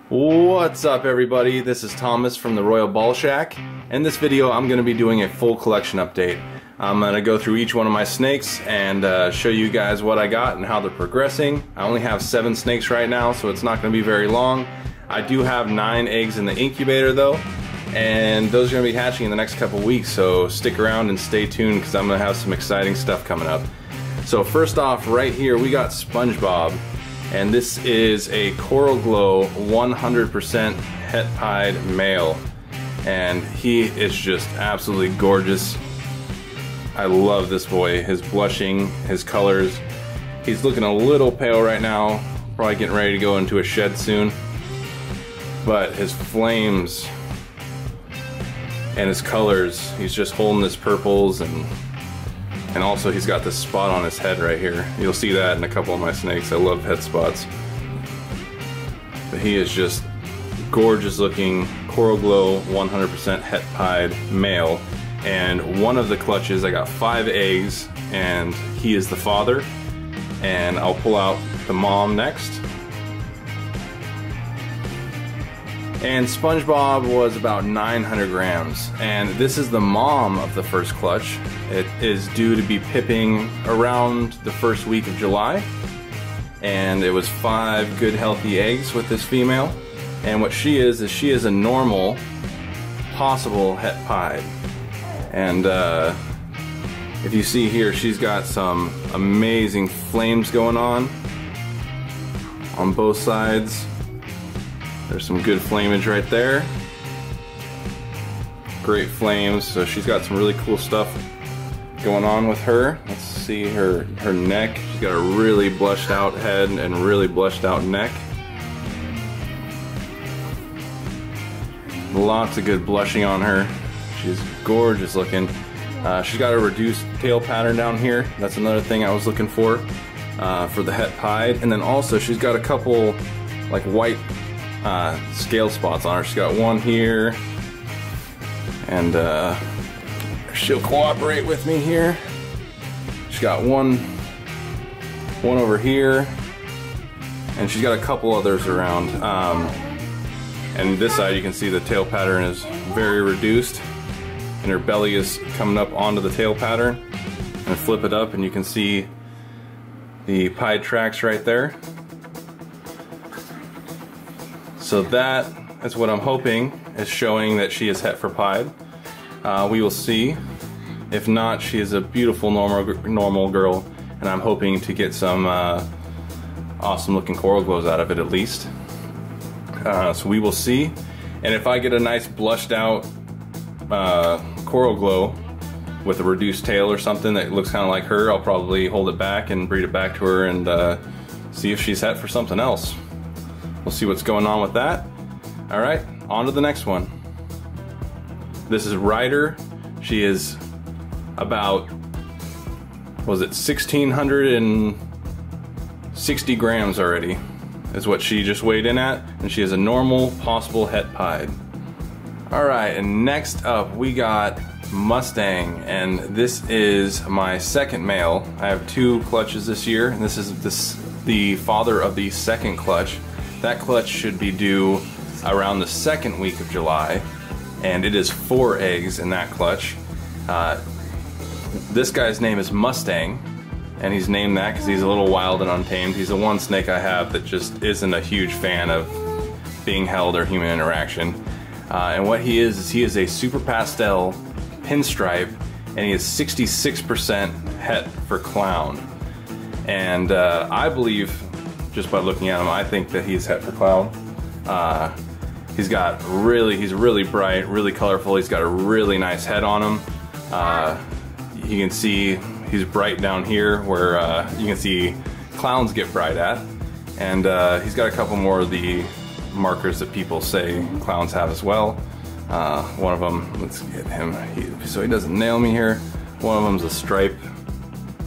What's up, everybody? This is Thomas from the Royal Ball Shack. In this video I'm going to be doing a full collection update. I'm going to go through each one of my snakes and show you guys what I got and how they're progressing. I only have 7 snakes right now, so it's not going to be very long. I do have 9 eggs in the incubator though, and those are going to be hatching in the next couple weeks, so stick around and stay tuned because I'm going to have some exciting stuff coming up. So first off, right here we got SpongeBob. And this is a Coral Glow 100% het pied male, and he is just absolutely gorgeous. I love this boy, his blushing, his colors. He's looking a little pale right now, probably getting ready to go into a shed soon, but his flames and his colors, he's just holding his purples, and also he's got this spot on his head right here. You'll see that in a couple of my snakes. I love head spots. But he is just gorgeous looking Coral Glow 100% het pied male. And one of the clutches, I got 5 eggs, and he is the father. And I'll pull out the mom next. And SpongeBob was about 900 grams, and this is the mom of the first clutch. It is due to be pipping around the first week of July, and it was 5 good healthy eggs with this female. And what she is a normal possible het pied. And if you see here, she's got some amazing flames going on both sides. There's some good flamage right there. Great flames. So she's got some really cool stuff going on with her. Let's see her neck. She's got a really blushed out head and really blushed out neck. Lots of good blushing on her. She's gorgeous looking. She's got a reduced tail pattern down here. That's another thing I was looking for the het pied. And then also she's got a couple like white scale spots on her. She's got one here, and she'll cooperate with me here. She's got one over here, and she's got a couple others around. And this side you can see the tail pattern is very reduced, and her belly is coming up onto the tail pattern. And flip it up and you can see the pied tracks right there. So that is what I'm hoping is showing that she is het for pied. We will see. If not, she is a beautiful normal girl, and I'm hoping to get some awesome looking Coral Glows out of it at least. So we will see. And if I get a nice blushed out Coral Glow with a reduced tail or something that looks kind of like her, I'll probably hold it back and breed it back to her and see if she's het for something else. We'll see what's going on with that. Alright, on to the next one. This is Ryder. She is about, was it 1,660 grams already, is what she just weighed in at, and she is a normal possible het pied. Alright, and next up we got Mustang, and this is my second male. I have 2 clutches this year, and this is the father of the second clutch. That clutch should be due around the 2nd week of July, and it is 4 eggs in that clutch. This guy's name is Mustang, and he's named that because he's a little wild and untamed. He's the one snake I have that just isn't a huge fan of being held or human interaction. And what he is he is a super pastel pinstripe, and he is 66% het for clown. And I believe, just by looking at him, I think that he's het for clown. He's really bright, really colorful. He's got a really nice head on him. You can see he's bright down here where you can see clowns get bright at. And he's got a couple more of the markers that people say clowns have as well. One of them, let's get him so he doesn't nail me here. One of them's a stripe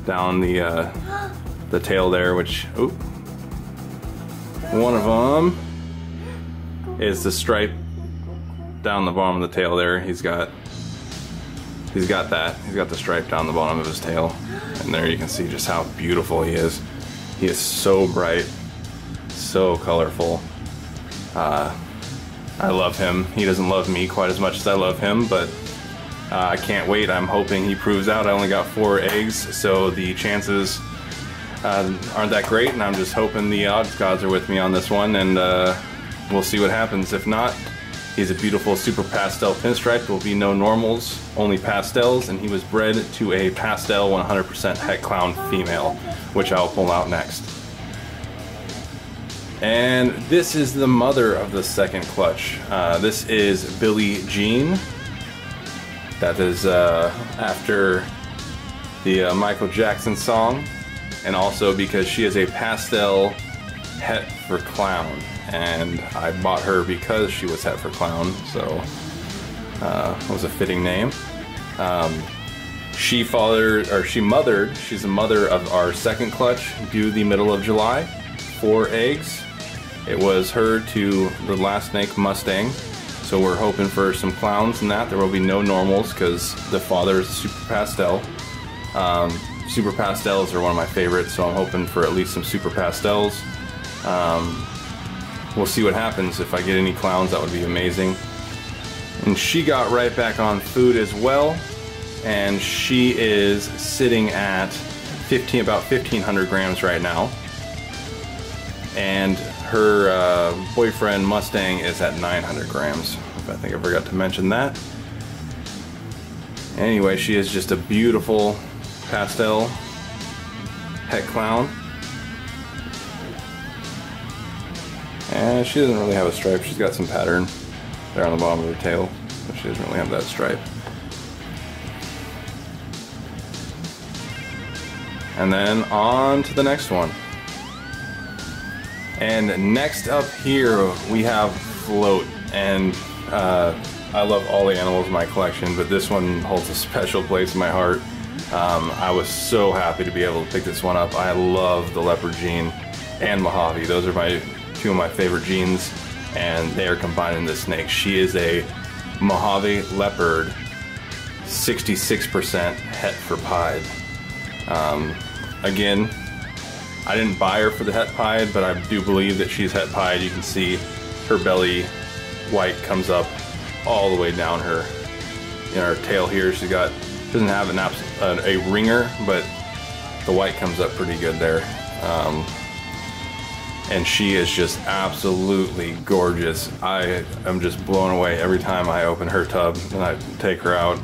down the tail there, which, oop. One of them is the stripe down the bottom of the tail there. He's got that. He's got the stripe down the bottom of his tail. And there you can see just how beautiful he is. He is so bright, so colorful. I love him. He doesn't love me quite as much as I love him, but I can't wait. I'm hoping he proves out. I only got 4 eggs, so the chances aren't that great, and I'm just hoping the odds gods are with me on this one, and we'll see what happens. If not, he's a beautiful super pastel pinstripe. There will be no normals, only pastels, and he was bred to a pastel 100% het clown female, which I'll pull out next. And this is the mother of the second clutch. This is Billie Jean. That is after the Michael Jackson song, and also because she is a pastel het for clown, and I bought her because she was het for clown, so it was a fitting name. She's the mother of our second clutch, due the middle of July. 4 eggs. It was her to the last snake, Mustang, so we're hoping for some clowns in that. There will be no normals because the father is super pastel. Super pastels are one of my favorites, so I'm hoping for at least some super pastels. We'll see what happens. If I get any clowns, that would be amazing. And she got right back on food as well, and she is sitting at about 1,500 grams right now. And her boyfriend Mustang is at 900 grams. I think I forgot to mention that. Anyway, she is just a beautiful pastel het clown. And she doesn't really have a stripe. She's got some pattern there on the bottom of her tail, but she doesn't really have that stripe. And then on to the next one. And next up here we have Float, and I love all the animals in my collection, but this one holds a special place in my heart. I was so happy to be able to pick this one up. I love the leopard gene and Mojave. Those are 2 of my favorite genes, and they are combined in this snake. She is a Mojave leopard, 66% het for pied. Again, I didn't buy her for the het pied, but I do believe that she's het pied. You can see her belly white comes up all the way down her tail here. She doesn't have a ringer, but the white comes up pretty good there. And she is just absolutely gorgeous. I am just blown away every time I open her tub and I take her out.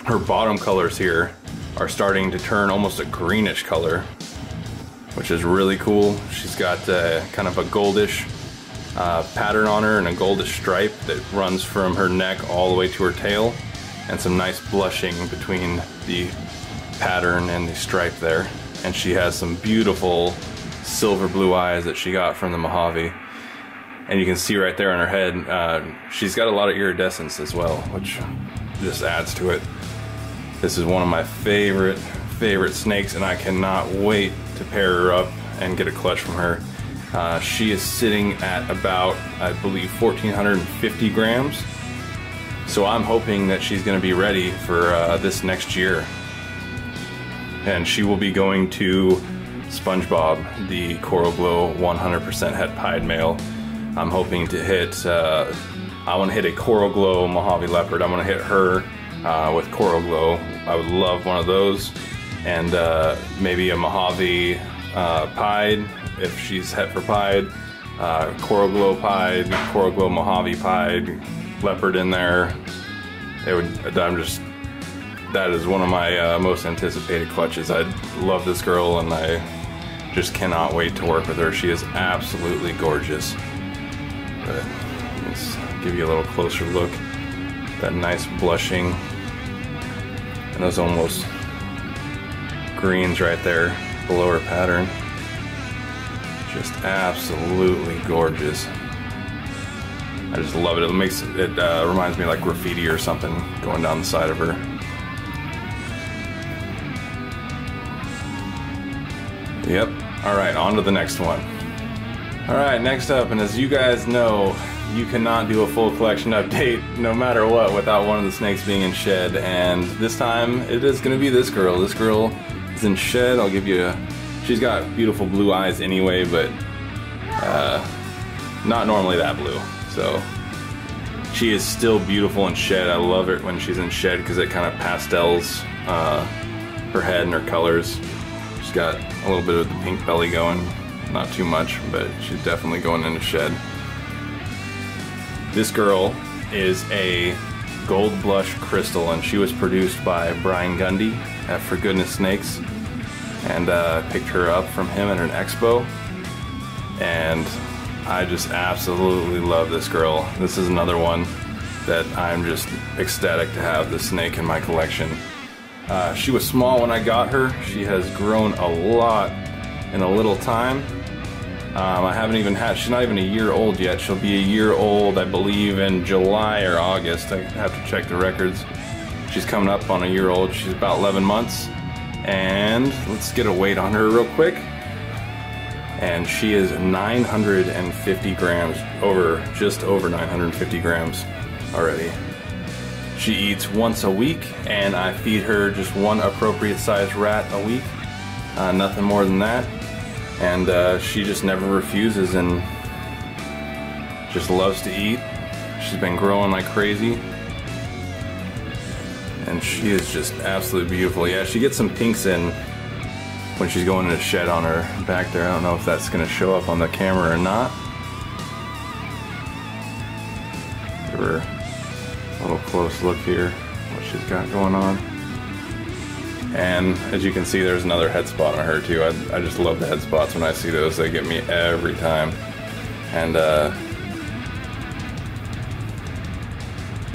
Her bottom colors here are starting to turn almost a greenish color, which is really cool. She's got kind of a goldish pattern on her and a goldish stripe that runs from her neck all the way to her tail, and some nice blushing between the pattern and the stripe there. And she has some beautiful silver blue eyes that she got from the Mojave. And you can see right there on her head, she's got a lot of iridescence as well, which just adds to it. This is one of my favorite snakes, and I cannot wait to pair her up and get a clutch from her. She is sitting at about, I believe, 1,450 grams. So I'm hoping that she's going to be ready for this next year. And she will be going to SpongeBob, the Coral Glow 100% het pied male. I'm hoping to hit, I want to hit a Coral Glow Mojave Leopard. I'm going to hit her with Coral Glow. I would love one of those. And maybe a Mojave pied, if she's het for pied. Coral Glow pied, Coral Glow Mojave pied, leopard in there. That is one of my most anticipated clutches. I love this girl, and I just cannot wait to work with her. She is absolutely gorgeous. But let's give you a little closer look. That nice blushing and those almost greens right there below her pattern. Just absolutely gorgeous. I just love it. It reminds me of like graffiti or something going down the side of her. Yep. Alright, on to the next one. Alright, next up, and as you guys know, you cannot do a full collection update no matter what without one of the snakes being in shed, and this time it is going to be this girl. This girl is in shed. I'll give you she's got beautiful blue eyes anyway, but not normally that blue. So she is still beautiful in shed. I love it when she's in shed because it kind of pastels her head and her colors. She's got a little bit of the pink belly going, not too much, but she's definitely going into shed. This girl is a gold blush crystal, and she was produced by Brian Gundy at For Goodness Snakes, and picked her up from him at an expo, and I just absolutely love this girl. This is another one that I'm just ecstatic to have this snake in my collection. She was small when I got her. She has grown a lot in a little time. She's not even a year old yet. She'll be a year old, I believe, in July or August. I have to check the records. She's coming up on a year old. She's about 11 months. And let's get a weight on her real quick. And she is 950 grams, just over 950 grams already. She eats once a week, and I feed her just one appropriate sized rat a week. Nothing more than that. And she just never refuses and just loves to eat. She's been growing like crazy, and she is just absolutely beautiful. Yeah, she gets some pinks in when she's going in a shed on her back there. I don't know if that's going to show up on the camera or not. Give her a little close look here, what she's got going on. And as you can see, there's another head spot on her too. I just love the head spots. When I see those, they get me every time. And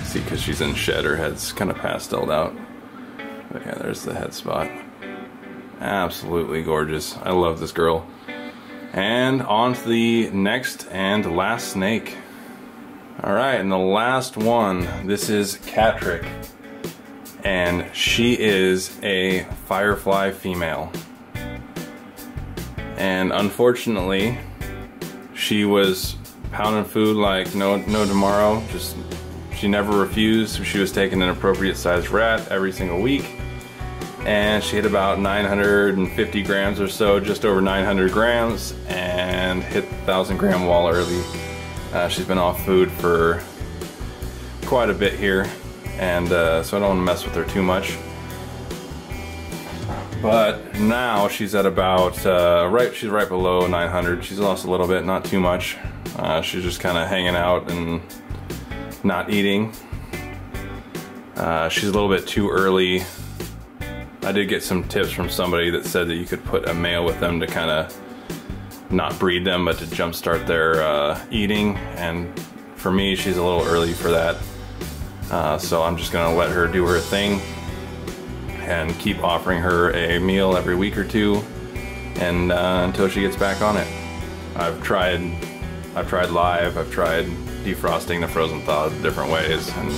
see, because she's in shed, her head's kind of pasteled out. But yeah, there's the head spot. Absolutely gorgeous. I love this girl. And on to the next and last snake. Alright, and the last one, this is Catterick. And she is a firefly female. And unfortunately, she was pounding food like no tomorrow. She never refused. She was taking an appropriate sized rat every single week. And she hit about 950 grams or so, just over 900 grams, and hit the 1,000 gram wall early. She's been off food for quite a bit here. And so I don't want to mess with her too much. But now she's at about, she's right below 900. She's lost a little bit, not too much. She's just kind of hanging out and not eating. She's a little bit too early. I did get some tips from somebody that said that you could put a male with them to kind of not breed them, but to jumpstart their eating. And for me, she's a little early for that. So I'm just gonna let her do her thing and keep offering her a meal every week or two, and until she gets back on it. I've tried live, I've tried defrosting the frozen thaw different ways, and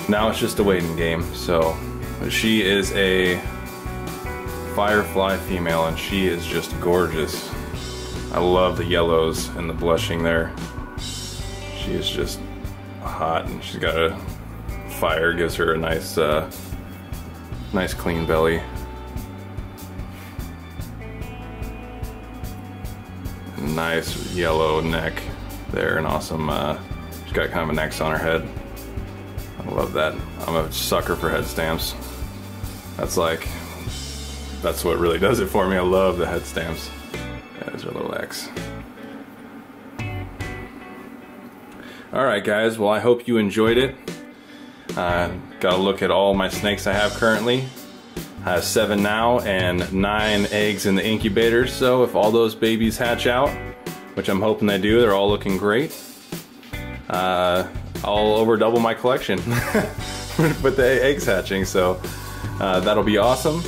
now it's just a waiting game. So she is a firefly female, and she is just gorgeous. I love the yellows and the blushing there. She is just hot, and she's got a fire, gives her a nice nice clean belly. Nice yellow neck there, and awesome she's got kind of an X on her head. I love that. I'm a sucker for head stamps. That's what really does it for me. I love the head stamps. There's her little X. Alright guys, well I hope you enjoyed it. Got a look at all my snakes I have currently. I have 7 now and 9 eggs in the incubator, so if all those babies hatch out, which I'm hoping they do, they're all looking great, I'll over double my collection with the eggs hatching, so that'll be awesome.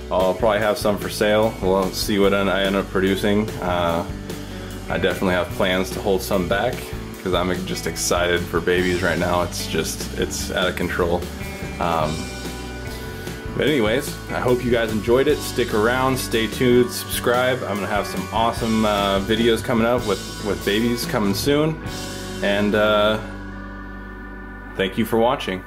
I'll probably have some for sale. We'll see what I end up producing. I definitely have plans to hold some back, because I'm just excited for babies right now. It's out of control. But anyways, I hope you guys enjoyed it. Stick around, stay tuned, subscribe. I'm gonna have some awesome videos coming up with babies coming soon. And thank you for watching.